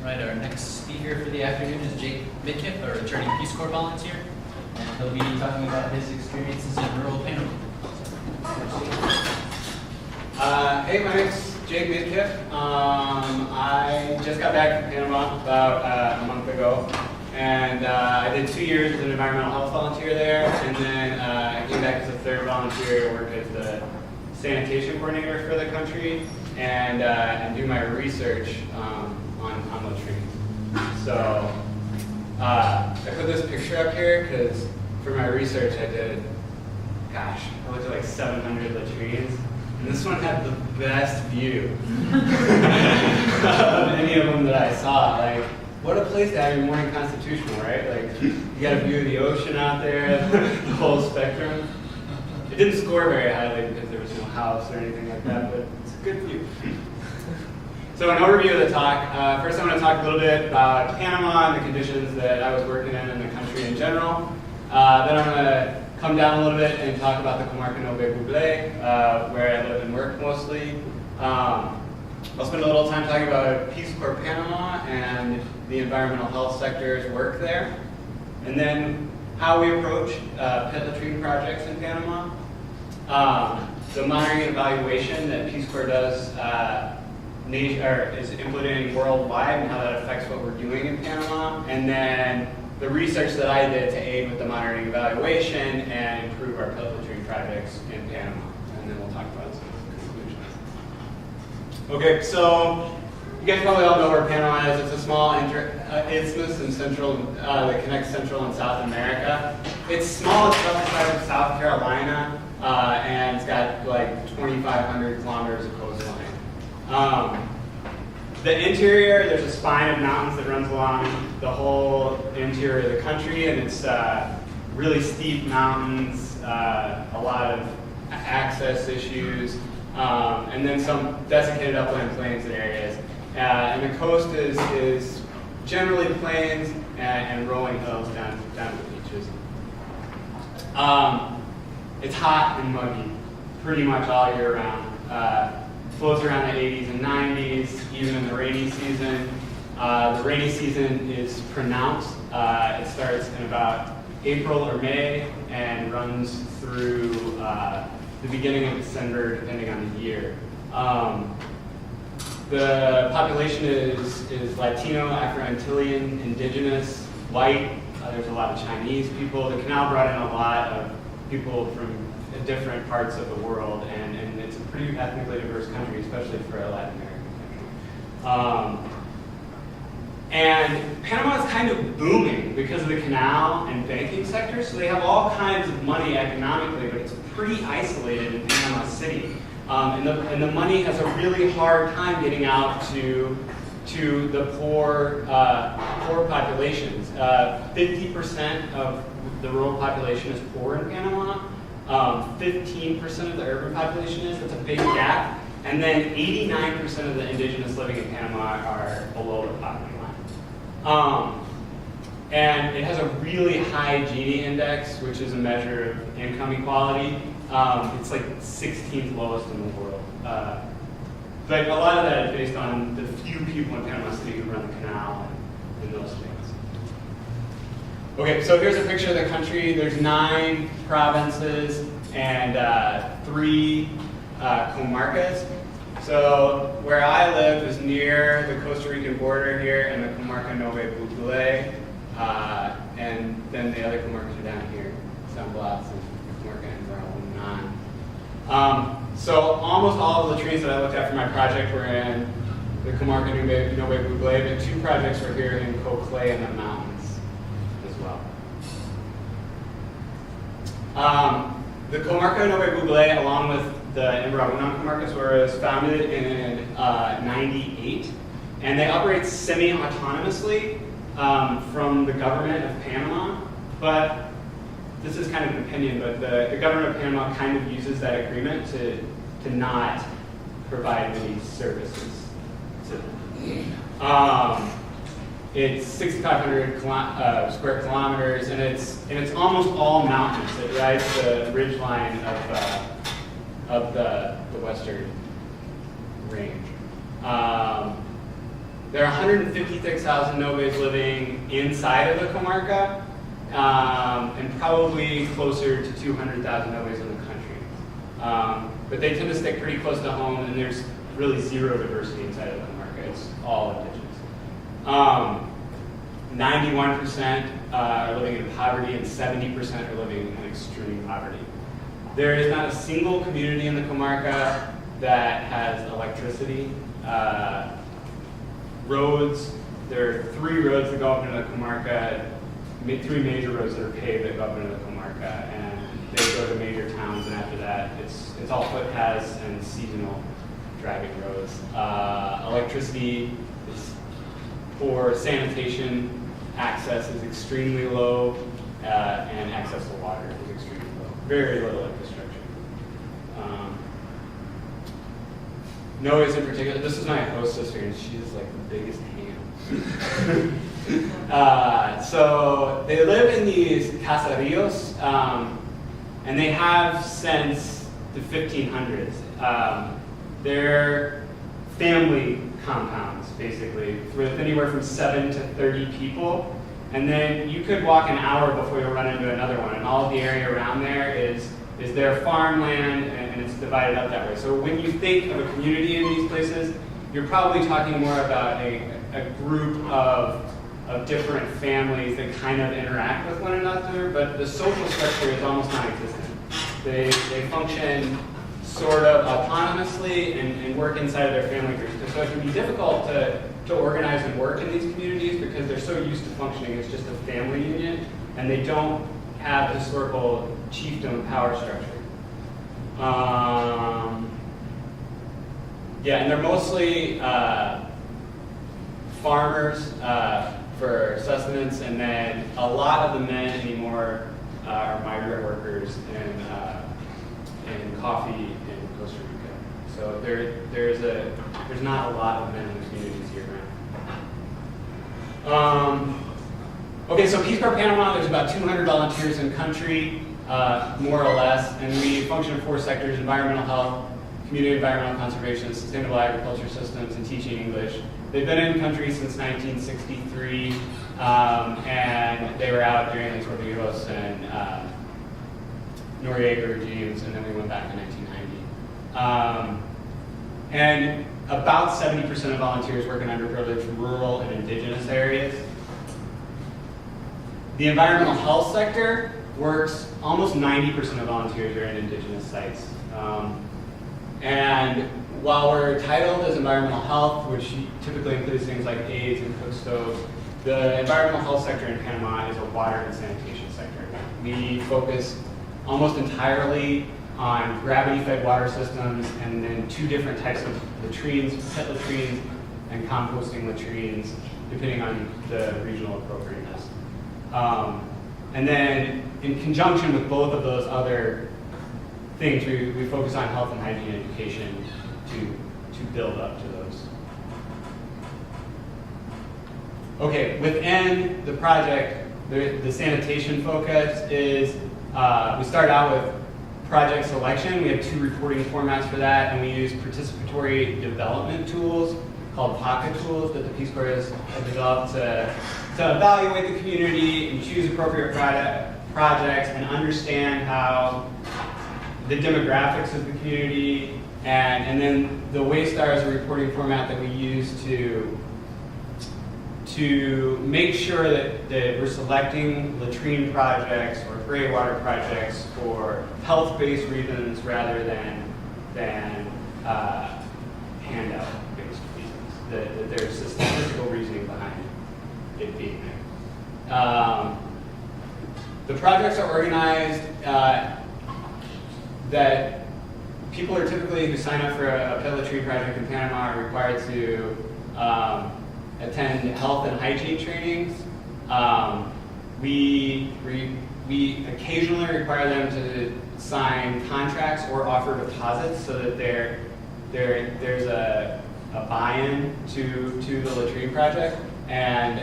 All right, our next speaker for the afternoon is Jake Midkiff, our returning Peace Corps volunteer, and he'll be talking about his experiences in rural Panama. Hey, my name's Jake Midkiff. I just got back from Panama about a month ago, and I did 2 years as an environmental health volunteer there, and then I came back as a third volunteer, worked as the sanitation coordinator for the country, and do my research on latrines. So I put this picture up here because for my research I did, I looked at like 700 latrines, and this one had the best view of any of them that I saw. Like, what a place to have your morning constitutional, right? Like, you got a view of the ocean out there, the whole spectrum. It didn't score very highly because there was no house or anything like that, but it's a good view. So an overview of the talk. First I'm going to talk a little bit about Panama and the conditions that I was working in the country in general. Then I'm going to come down a little bit and talk about the Comarca Nove Buble, where I live and work mostly. I'll spend a little time talking about Peace Corps Panama and the environmental health sector's work there. And then how we approach pet latrine projects in Panama. The monitoring and evaluation that Peace Corps does is implementing worldwide and how that affects what we're doing in Panama. And then the research that I did to aid with the monitoring and evaluation and improve our pet latrine projects in Panama. And then we'll talk about some conclusions. Okay, so you guys probably all know where Panama is. It's a small isthmus in central that connects Central and South America. It's small. It's about the size of South Carolina, and it's got like 2,500 kilometers of coastline. The interior, there's a spine of mountains that runs along the whole interior of the country, and it's really steep mountains, a lot of access issues, and then some desiccated upland plains and areas. And the coast is generally plains and rolling hills down to the beaches. It's hot and muggy pretty much all year round. Flows around the 80s and 90s, even in the rainy season. The rainy season is pronounced. It starts in about April or May and runs through the beginning of December, depending on the year. The population is Latino, Afro-Antillean, indigenous, white. There's a lot of Chinese people. The canal brought in a lot of people from different parts of the world, and it's a pretty ethnically diverse country, especially for a Latin American country. And Panama is kind of booming because of the canal and banking sector, so they have all kinds of money economically, but it's pretty isolated in Panama City. And the money has a really hard time getting out to the poor populations. 50% of the rural population is poor in Panama. 15% of the urban population is. That's a big gap. And then 89% of the indigenous living in Panama are below the poverty line. And it has a really high Gini index, which is a measure of income equality. It's like 16th lowest in the world. But a lot of that is based on the few people in Panama City who run the canal and those things. Okay, so here's a picture of the country. There's 9 provinces and 3 comarcas. So where I live is near the Costa Rican border here and the Comarca Nove Buble, and then the other comarcas are down here, San Blas and Comarca and Rural. So almost all of the trees that I looked at for my project were in the Comarca Nove Buble, but 2 projects were here in Coclé in the mountains as well. The Comarca Nove Buble, along with the Embrahunan comarcas, was founded in 98, and they operate semi-autonomously from the government of Panama, but this is kind of an opinion, but the government of Panama kind of uses that agreement to not provide many services to them. It's 6,500 square kilometers, and it's almost all mountains. It rides the ridgeline of the western range. There are 156,000 Noves living inside of the comarca, and probably closer to 200,000 Noves in the country. But they tend to stick pretty close to home, and there's really zero diversity inside of the comarca. It's all indigenous. 91% are living in poverty, and 70% are living in extreme poverty. There is not a single community in the comarca that has electricity. Roads, there are 3 roads that go up into the comarca, 3 major roads that are paved that go up into the comarca, and they go to major towns, and after that, it's all footpaths and seasonal driving roads. Electricity is poor, sanitation access is extremely low, and access to water is extremely low. Very little infrastructure. Noah's in particular, this is my host sister, and she's like the biggest ham. So they live in these caseríos, and they have since the 1500s. They're family compounds, basically, with anywhere from 7 to 30 people. And then you could walk an hour before you'll run into another one, and all of the area around there is their farmland, and it's divided up that way. So when you think of a community in these places, you're probably talking more about a group of different families that kind of interact with one another, but the social structure is almost non-existent. They function sort of autonomously and work inside of their family groups. So it can be difficult to organize and work in these communities because they're so used to functioning as just a family union, and they don't have historical chiefdom power structure. Yeah, and they're mostly farmers for sustenance, and then a lot of the men anymore are migrant workers in coffee in Costa Rica. So there's not a lot of men in the communities year round. Okay, so Peace Corps Panama, there's about 200 volunteers in country, more or less, and we function in 4 sectors: environmental health, community environmental conservation, sustainable agriculture systems, and teaching English. They've been in country since 1963, and they were out during the Torrijos and Noriega regimes, and then we went back in 1990. And about 70% of volunteers work in underprivileged rural and indigenous areas. The environmental health sector works, almost 90% of volunteers are in indigenous sites. And while we're titled as environmental health, which typically includes things like AIDS and cook stoves, the environmental health sector in Panama is a water and sanitation sector. We focus almost entirely on gravity-fed water systems, and then 2 different types of latrines, pet latrines and composting latrines, depending on the regional appropriateness. And then in conjunction with both of those other things, we focus on health and hygiene education to build up to those. Okay, within the project, the sanitation focus is, we start out with project selection. We have 2 reporting formats for that, and we use participatory development tools called pocket tools that the Peace Corps has developed to evaluate the community and choose appropriate projects and understand how the demographics of the community, and then the Waystar is a reporting format that we use to make sure that we're selecting latrine projects or gray water projects for health-based reasons rather than handout-based reasons. That there's a statistical reasoning behind it being there. The projects are organized that people are typically, who sign up for a pet latrine project in Panama, are required to attend health and hygiene trainings. We occasionally require them to sign contracts or offer deposits so that there's a buy-in to the latrine project, and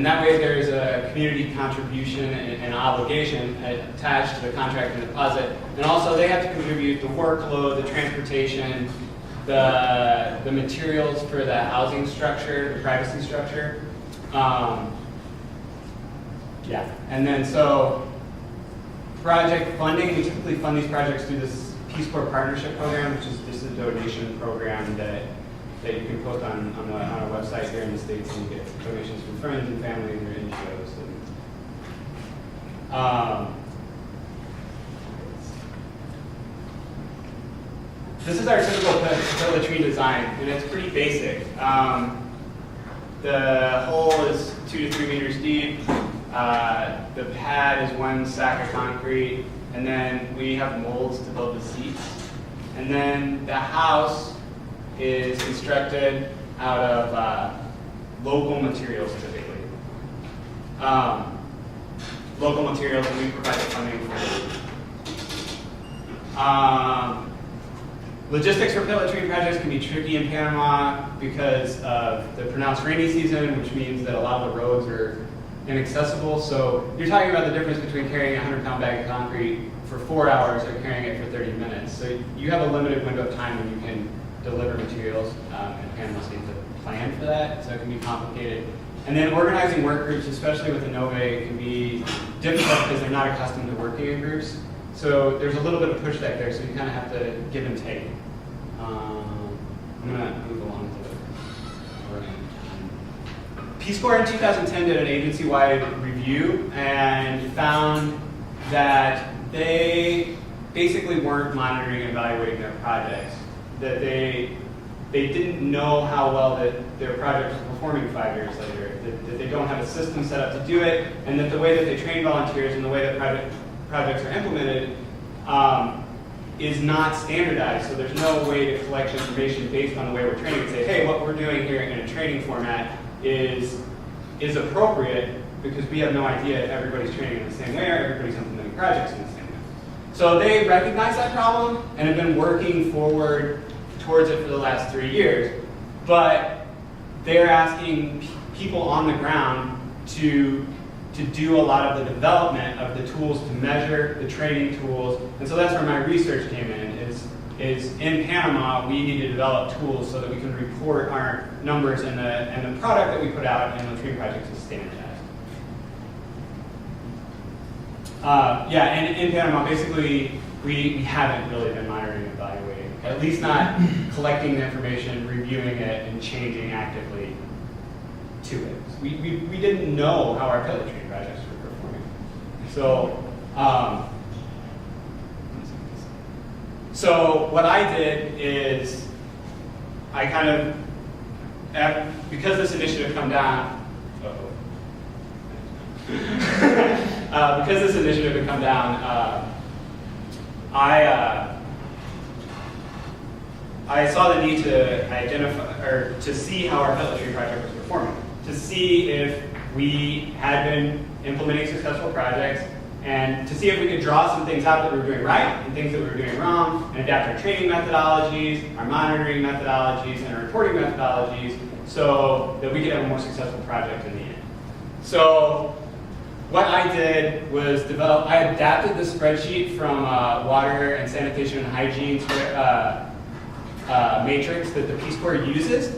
that way there's a community contribution and obligation attached to the contract and deposit, and also they have to contribute the workload, the transportation, the materials for the housing structure, the privacy structure. Yeah, and then so project funding, we typically fund these projects through this Peace Corps partnership program, which is just a donation program that you can post on our website here in the States, and you get donations from friends and family and your NGOs. This is our typical latrine design, and it's pretty basic. The hole is 2 to 3 meters deep. The pad is 1 sack of concrete, and then we have molds to build the seats. And then the house is constructed out of local materials typically. Local materials, and we provide the funding for it. Logistics for pit latrine projects can be tricky in Panama because of the pronounced rainy season, which means that a lot of the roads are inaccessible. So you're talking about the difference between carrying a 100-pound bag of concrete for 4 hours or carrying it for 30 minutes. So you have a limited window of time when you can deliver materials, and Panama seems to plan for that, so it can be complicated. And then organizing work groups, especially with the Nove, can be difficult because they're not accustomed to working in groups. So there's a little bit of pushback there, so you kind of have to give and take. I'm going to move along to it. Peace Corps in 2010 did an agency-wide review and found that they basically weren't monitoring and evaluating their projects. That they didn't know how well that their project was performing 5 years later. That they don't have a system set up to do it, and that the way that they train volunteers and the way that projects are implemented is not standardized. So there's no way to collect information based on the way we're training and say, hey, what we're doing here in a training format is appropriate, because we have no idea if everybody's training in the same way or everybody's implementing projects in the same way. So they recognize that problem and have been working forward towards it for the last 3 years. But they're asking people on the ground to do a lot of the development of the tools to measure, the training tools. And so that's where my research came in, is in Panama, we need to develop tools so that we can report our numbers, and the product that we put out in latrine projects is standardized. Yeah, and in Panama, basically, we haven't really been monitoring and evaluating, at least not collecting the information, reviewing it, and changing actively to it. We didn't know how our pit latrine projects were performing. So what I did is I kind of, because this initiative come down, because this initiative had come down, I saw the need to identify, or to see how our pit latrine project was performing, to see if we had been implementing successful projects, and to see if we could draw some things out that we were doing right and things that we were doing wrong, and adapt our training methodologies, our monitoring methodologies, and our reporting methodologies so that we could have a more successful project in the end. So what I did was I adapted the spreadsheet from water and sanitation and hygiene matrix that the Peace Corps uses.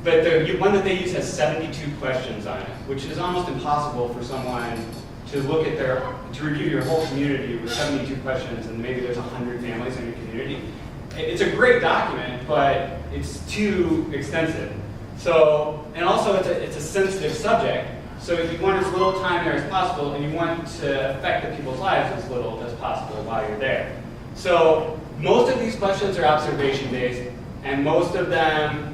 But the one that they use has 72 questions on it, which is almost impossible for someone to look at to review your whole community with 72 questions, and maybe there's 100 families in your community. It's a great document, but it's too extensive. So, and also it's a sensitive subject, so you want as little time there as possible, and you want to affect the people's lives as little as possible while you're there. So most of these questions are observation-based, and most of them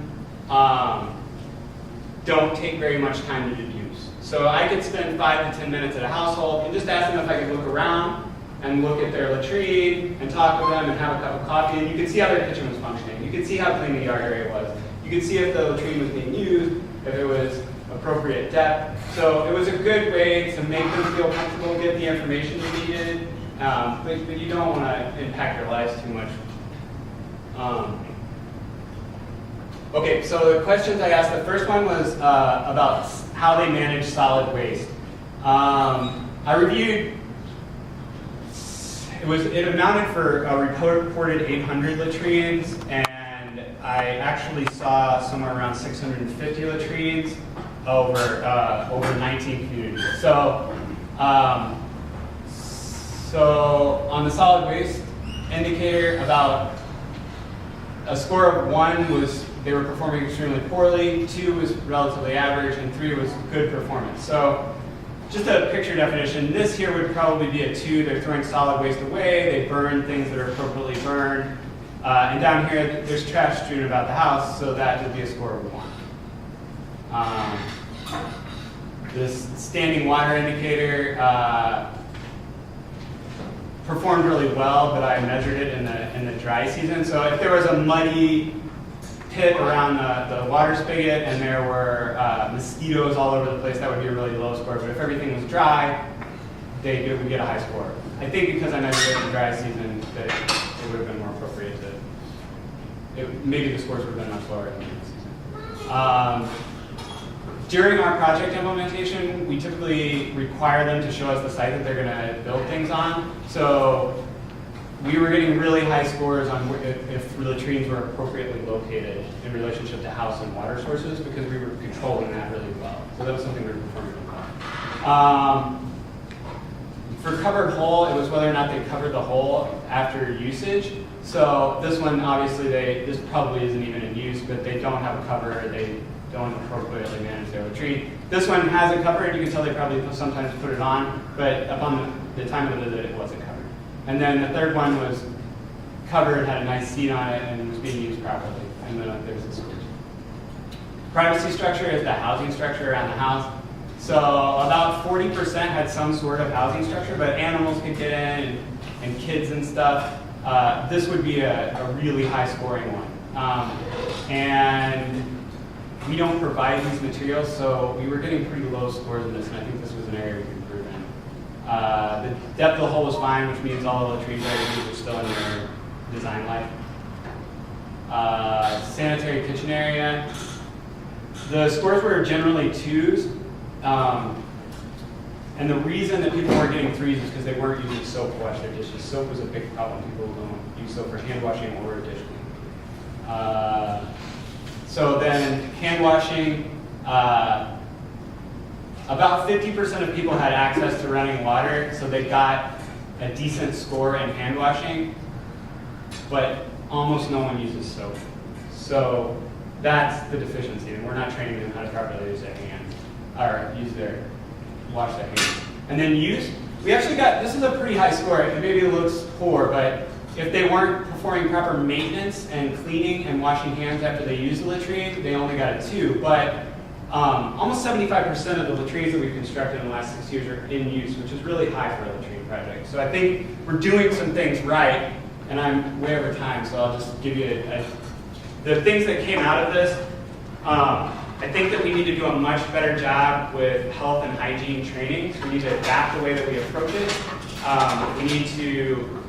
don't take very much time to use. So I could spend 5 to 10 minutes at a household and just ask them if I could look around and look at their latrine and talk with them and have a cup of coffee, and you could see how their kitchen was functioning. You could see how clean the yard area was. You could see if the latrine was being used, if it was appropriate depth. So it was a good way to make them feel comfortable, get the information they needed, but you don't want to impact their lives too much. Okay, so the questions I asked, the first one was about how they manage solid waste. I reviewed it amounted for a reported 800 latrines, and I actually saw somewhere around 650 latrines over 19 communities. So on the solid waste indicator, about a score of 1 was they were performing extremely poorly, 2 was relatively average, and 3 was good performance. So just a picture definition, this here would probably be a 2. They're throwing solid waste away, they burn things that are appropriately burned. And down here, there's trash strewn about the house, so that would be a score of 1. This standing water indicator performed really well, but I measured it in the dry season. So if there was a muddy pit around the water spigot and there were mosquitoes all over the place, that would be a really low score. But if everything was dry, we would get a high score. I think because I measured it in the dry season, that it would have been more appropriate to, maybe the scores would have been much lower in the season. During our project implementation, we typically require them to show us the site that they're going to build things on. So we were getting really high scores on if latrines were appropriately located in relationship to house and water sources, because we were controlling that really well. So that was something we were performing well. For covered hole, it was whether or not they covered the hole after usage. So this one, obviously, this probably isn't even in use, but they don't have a cover. They don't appropriately manage their latrine. This one has a cover, and you can tell they probably sometimes put it on, but upon the time of the visit, it wasn't covered. And then the third one was covered, had a nice seat on it, and was being used properly. And then there's the scores. Privacy structure is the housing structure around the house. So about 40% had some sort of housing structure, but animals could get in, and kids and stuff. This would be a really high scoring one. And we don't provide these materials, so we were getting pretty low scores in this, and I think this was an area we could improve in. The depth of the hole was fine, which means all the latrines are still in their design life. Sanitary kitchen area. The scores were generally 2s. And the reason that people weren't getting 3s is because they weren't using soap to wash their dishes. Soap was a big problem. People don't use soap for hand washing or dish cleaning. So then hand washing, about 50% of people had access to running water, so they got a decent score in hand washing, but almost no one uses soap. So that's the deficiency, and we're not training them how to properly use their hands, or wash their hands. And then use, we actually got, this is a pretty high score. It maybe looks poor, but if they weren't performing proper maintenance and cleaning and washing hands after they used the latrine, they only got a 2. But almost 75% of the latrines that we've constructed in the last 6 years are in use, which is really high for a latrine project. So I think we're doing some things right, and I'm way over time, so I'll just give you the things that came out of this. I think that we need to do a much better job with health and hygiene training. So we need to adapt the way that we approach it. We need to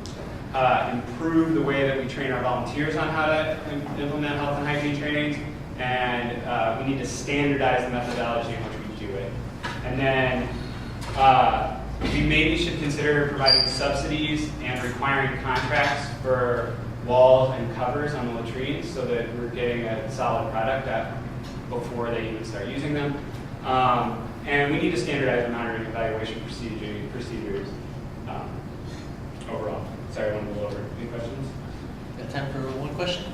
improve the way that we train our volunteers on how to implement health and hygiene trainings, and we need to standardize the methodology in which we do it. And then we maybe should consider providing subsidies and requiring contracts for walls and covers on the latrines so that we're getting a solid product before they even start using them. And we need to standardize the monitoring and evaluation procedures overall. Sorry, I went a little over. Any questions? Got time for one question?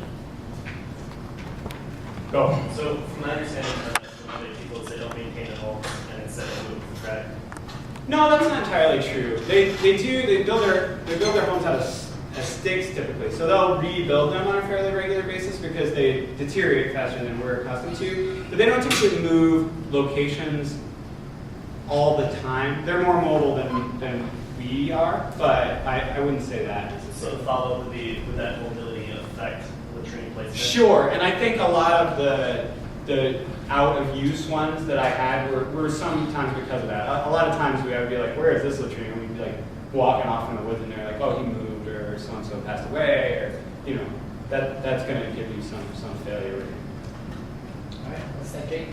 Go. So, from my understanding, from other people, they don't maintain at home and instead of move the track. No, that's not entirely true. They build their homes out of sticks typically, so they'll rebuild them on a fairly regular basis because they deteriorate faster than we're accustomed to. But they don't typically move locations all the time. They're more mobile than we are, but I wouldn't say that. So the follow-up would that mobility affect latrine placement? Sure, and I think a lot of the out-of-use ones that I had were sometimes because of that. A lot of times we would be like, where is this latrine? And we'd be like walking off in the woods and they're like, oh, he moved, or so-and-so passed away, or, you know, that's going to give you some failure. All right, what's that, Jake?